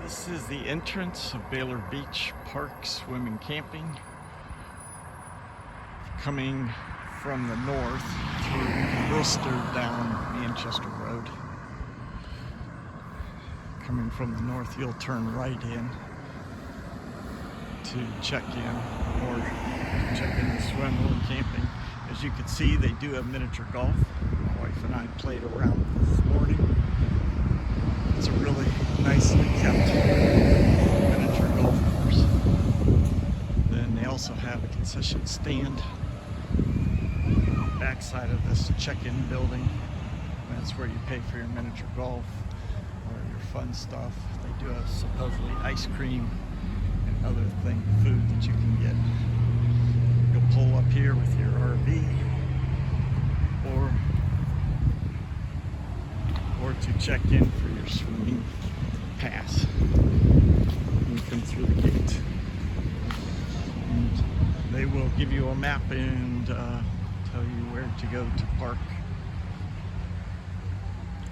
This is the entrance of Baylor Beach Park Swimming Camping. Coming from the north through Bristol down Manchester Road. Coming from the north, you'll turn right in to check in or check in the swim or camping. As you can see, they do have miniature golf. My wife and I played around this morning. It's a really nicely kept miniature golf course. Then they also have a concession stand on the backside of this check-in building. That's where you pay for your miniature golf or your fun stuff. They do have supposedly ice cream and other food that you can get. You'll pull up here with your RV or to check in for your swimming pass. You come through the gate. And they will give you a map and tell you where to go to park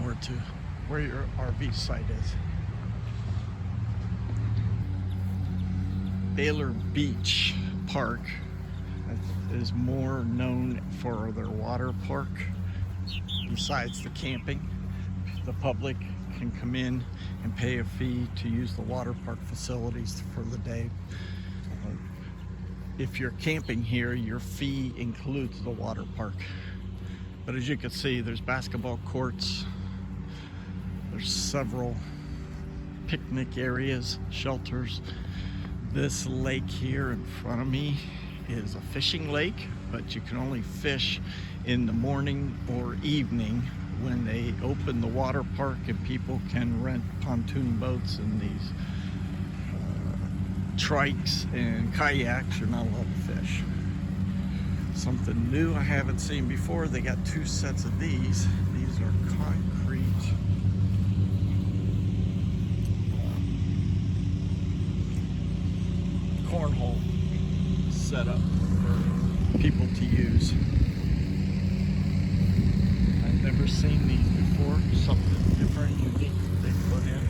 or to where your RV site is. Baylor Beach Park is more known for their water park. Besides the camping, the public can come in and pay a fee to use the water park facilities for the day. If you're camping here, your fee includes the water park. But as you can see, there's basketball courts, there's several picnic areas, shelters. This lake here in front of me is a fishing lake, but you can only fish in the morning or evening when they open the water park and people can rent pontoon boats and these trikes and kayaks. You're not allowed to fish. Something new I haven't seen before, they got two sets of these. These are concrete cornhole set up for people to use. I've never seen these before. Something different, unique that they put in.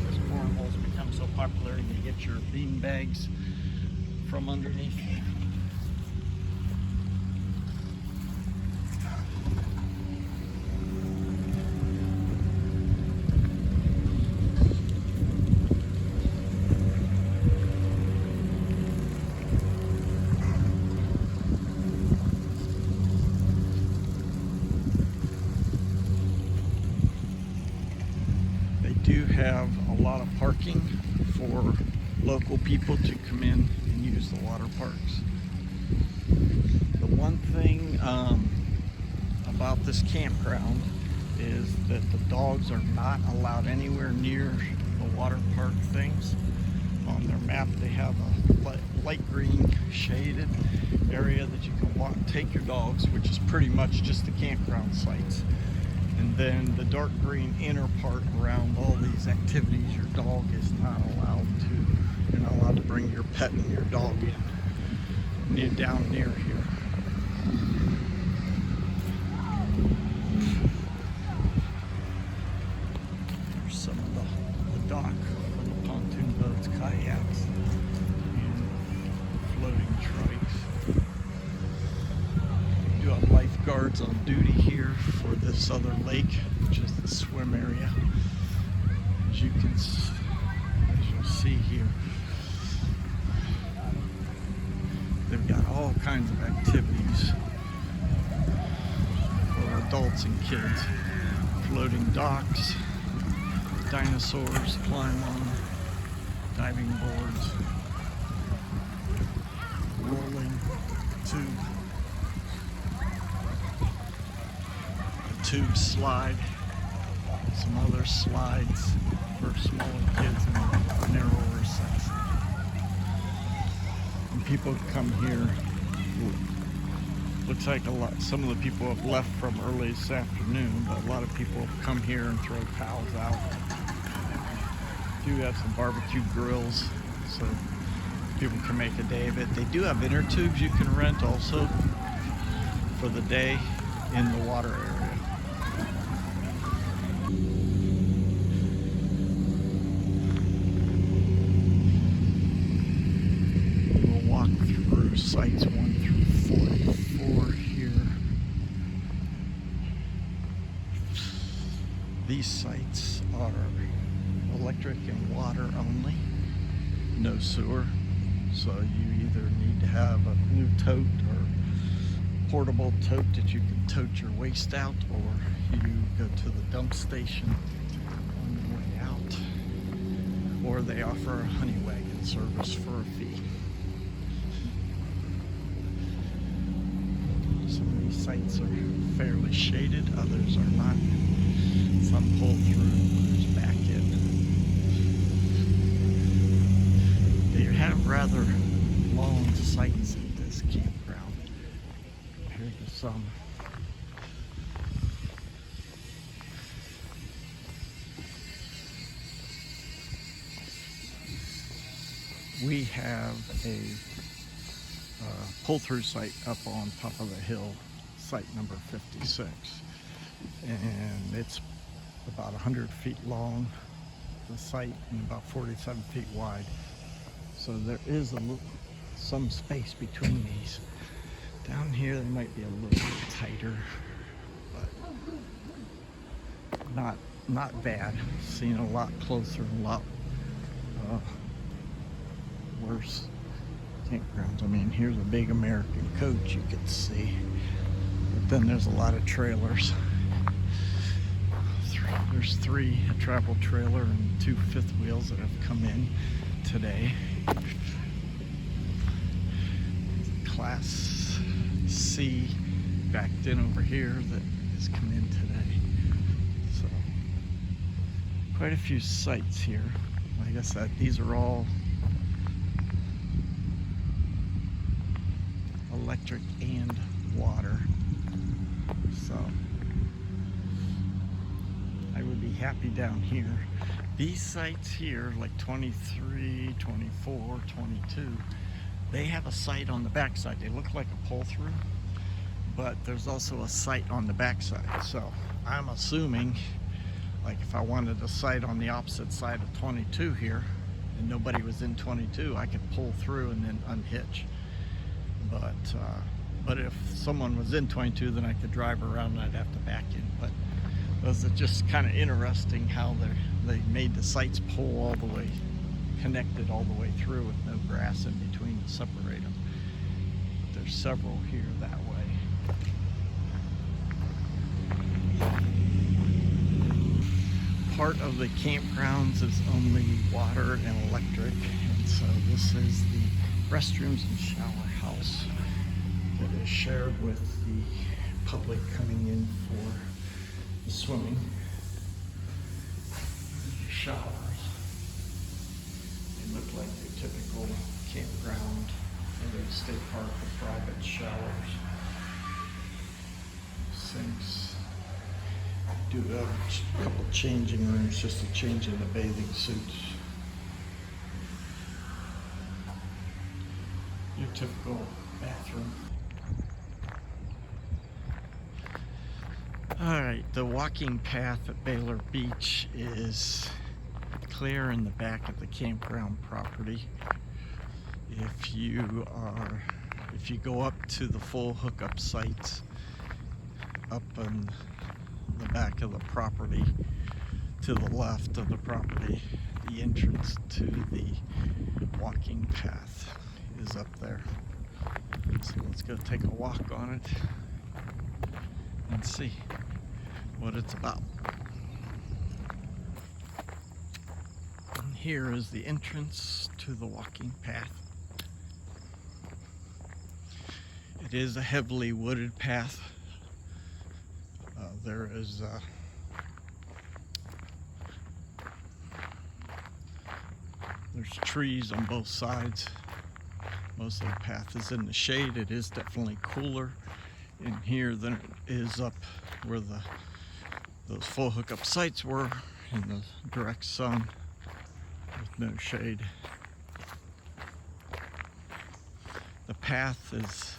As cornholes become so popular, you get your bean bags from underneath. Do have a lot of parking for local people to come in and use the water parks. The one thing about this campground is that the dogs are not allowed anywhere near the water park things. On their map they have a light green shaded area that you can walk, take your dogs, which is pretty much just the campground sites. And then the dark green inner part around all these activities, your dog is not allowed to. You're not allowed to bring your pet and your dog in down near here. There's some of the dock for the pontoon boats, kayaks, and floating trikes. We do have lifeguards on duty here for this other lake, which is the swim area. As you'll see here, they've got all kinds of activities for adults and kids. Floating docks, dinosaurs, climb on, diving boards, rolling tube. Tube slide, some other slides for smaller kids in the narrower section. And people come here. Looks like some of the people have left from early this afternoon, but a lot of people come here and throw towels out. Do have some barbecue grills, so people can make a day of it. They do have inner tubes you can rent also for the day in the water area. sites 1 through 44 here. These sites are electric and water only, no sewer. So you either need to have a new tote or portable tote that you can tote your waste out, or you go to the dump station on your way out, or they offer a honey wagon service for a fee. Some of these sites are fairly shaded, others are not. Some pull through, others back in. They have rather long sites at this campground compared to some. We have a pull-through site up on top of the hill, site number 56, and it's about 100 feet long, the site, and about 47 feet wide. So there is some space between these. Down here they might be a little bit tighter, but not bad. Seen a lot closer and a lot worse campgrounds. I mean, here's a big American coach you can see, but then there's a lot of trailers. There's 3 a travel trailer and 2 fifth wheels that have come in today. Class C backed in over here that has come in today. So quite a few sites here. Like I said, these are all electric and water. So I would be happy down here. These sites here, like 23, 24, 22, they have a site on the backside. They look like a pull-through, but there's also a site on the backside. So I'm assuming, like if I wanted a site on the opposite side of 22 here, and nobody was in 22, I could pull through and then unhitch. But if someone was in 22, then I could drive around and I'd have to back in. But those are just kind of interesting how they made the sites pull all the way, connected all the way through with no grass in between to separate them. But there's several here that way. Part of the campgrounds is only water and electric, and so this is the restrooms and shower house that is shared with the public coming in for the swimming. Showers. They look like your typical campground or a state park with private showers. Sinks. Do a couple changing rooms just to change into bathing suits. Your typical bathroom. Alright, the walking path at Baylor Beach is clear in the back of the campground property. If you go up to the full hookup sites up in the back of the property, to the left of the property, the entrance to the walking path is up there. So let's go take a walk on it and see what it's about. And here is the entrance to the walking path. It is a heavily wooded path. There's trees on both sides. Most of the path is in the shade. It is definitely cooler in here than it is up where those full hookup sites were in the direct sun with no shade. The path is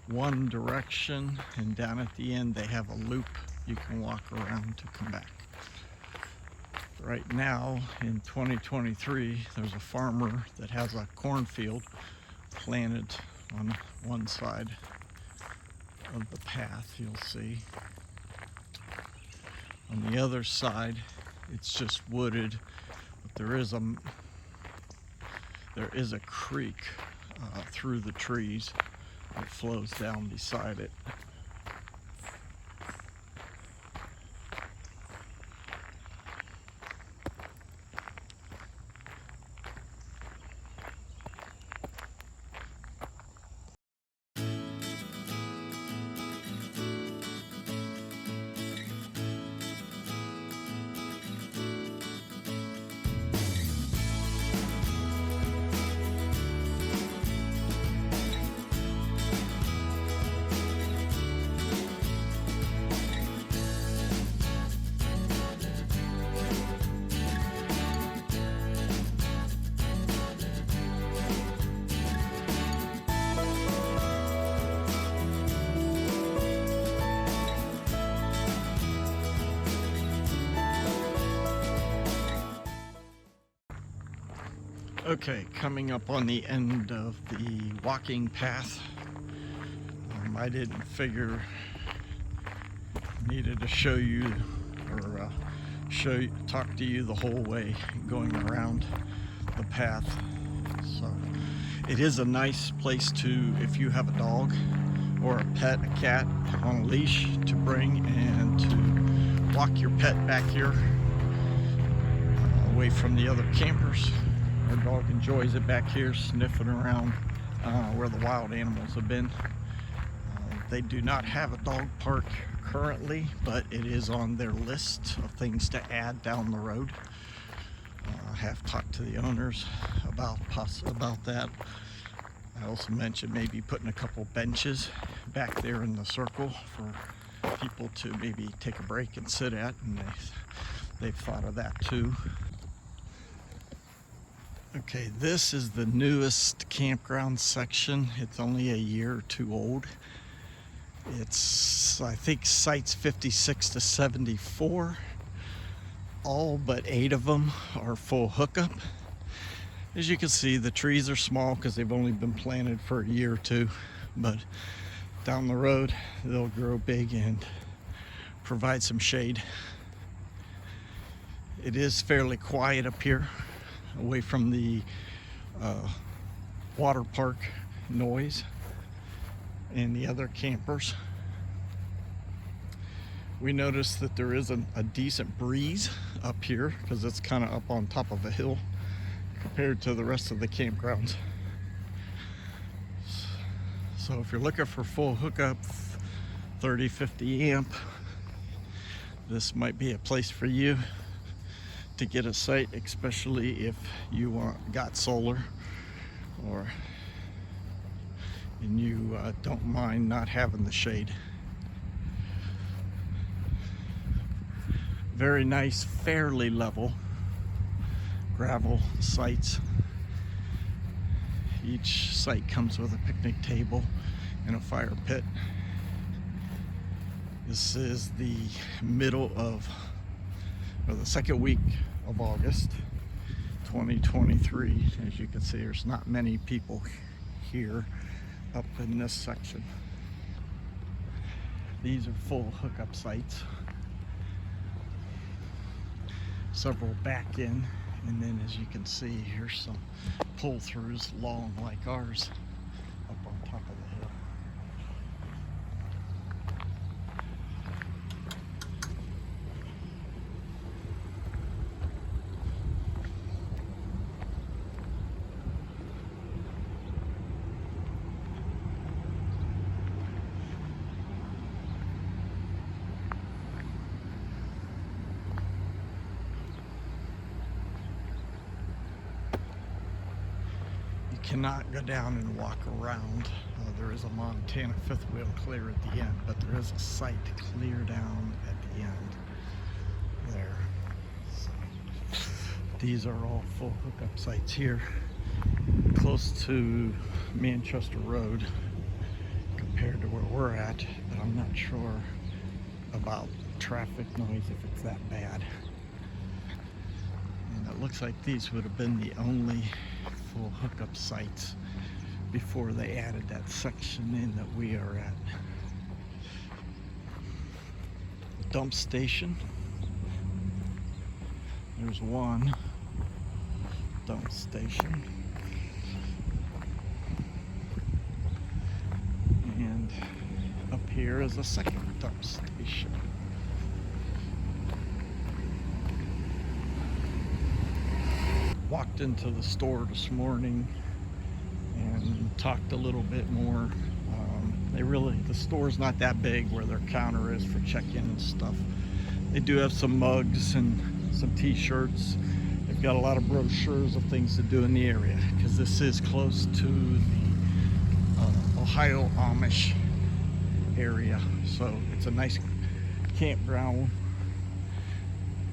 one direction, and down at the end they have a loop you can walk around to come back. Right now in 2023, there's a farmer that has a cornfield planted on one side of the path, you'll see. On the other side, it's just wooded, but there is a creek through the trees that flows down beside it. Okay, coming up on the end of the walking path. I didn't figure needed to show you or talk to you the whole way going around the path. So it is a nice place to, if you have a dog or a pet, a cat on a leash, to bring and to walk your pet back here away from the other campers. Our dog enjoys it back here, sniffing around where the wild animals have been. They do not have a dog park currently, but it is on their list of things to add down the road. I have talked to the owners about that. I also mentioned maybe putting a couple benches back there in the circle for people to maybe take a break and sit at, and they've thought of that too. Okay, this is the newest campground section. It's only a year or two old. It's, I think, sites 56 to 74. All but 8 of them are full hookup. As you can see, the trees are small because they've only been planted for a year or two, but down the road they'll grow big and provide some shade. It is fairly quiet up here, away from the water park noise and the other campers. We noticed that there is a decent breeze up here because it's kind of up on top of a hill compared to the rest of the campgrounds. So if you're looking for full hookup, 30-50 amp, this might be a place for you to get a site, especially if you got solar and you don't mind not having the shade. Very nice, fairly level gravel sites. Each site comes with a picnic table and a fire pit. This is the the second week of August 2023. As you can see, there's not many people here up in this section. These are full hookup sites. Several back in, and then as you can see, here's some pull-throughs long like ours up on top of the hill. Cannot go down and walk around. There is a Montana fifth wheel clear at the end, but there is a site clear down at the end there. So these are all full hookup sites here, close to Manchester Road compared to where we're at, but I'm not sure about traffic noise if it's that bad. And it looks like these would have been the only full hookup sites before they added that section in that we are at. Dump station. There's one dump station. And up here is a second dump station. Walked into the store this morning and talked a little bit more. The store's not that big where their counter is for check-in and stuff. They do have some mugs and some t-shirts. They've got a lot of brochures of things to do in the area because this is close to the Ohio Amish area. So it's a nice campground.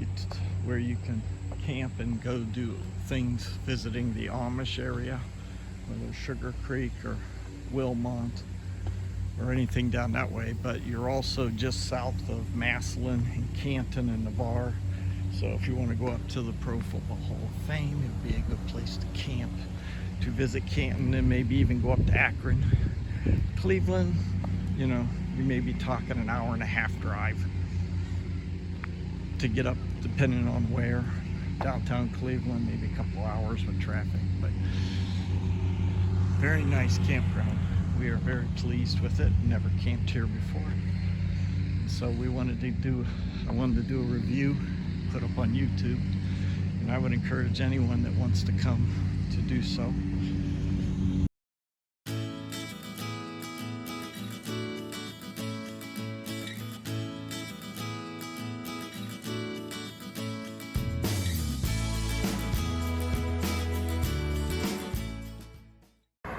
It's where you can camp and go do things visiting the Amish area, whether Sugar Creek or Wilmont or anything down that way. But you're also just south of Massillon and Canton and Navarre. So if you want to go up to the Pro Football Hall of Fame, it would be a good place to camp, to visit Canton, and maybe even go up to Akron. Cleveland, you know, you may be talking an hour and a half drive to get up, depending on where. Downtown Cleveland, maybe a couple hours with traffic, but very nice campground. We are very pleased with it. Never camped here before, so I wanted to do a review, put up on YouTube, and I would encourage anyone that wants to come to do so.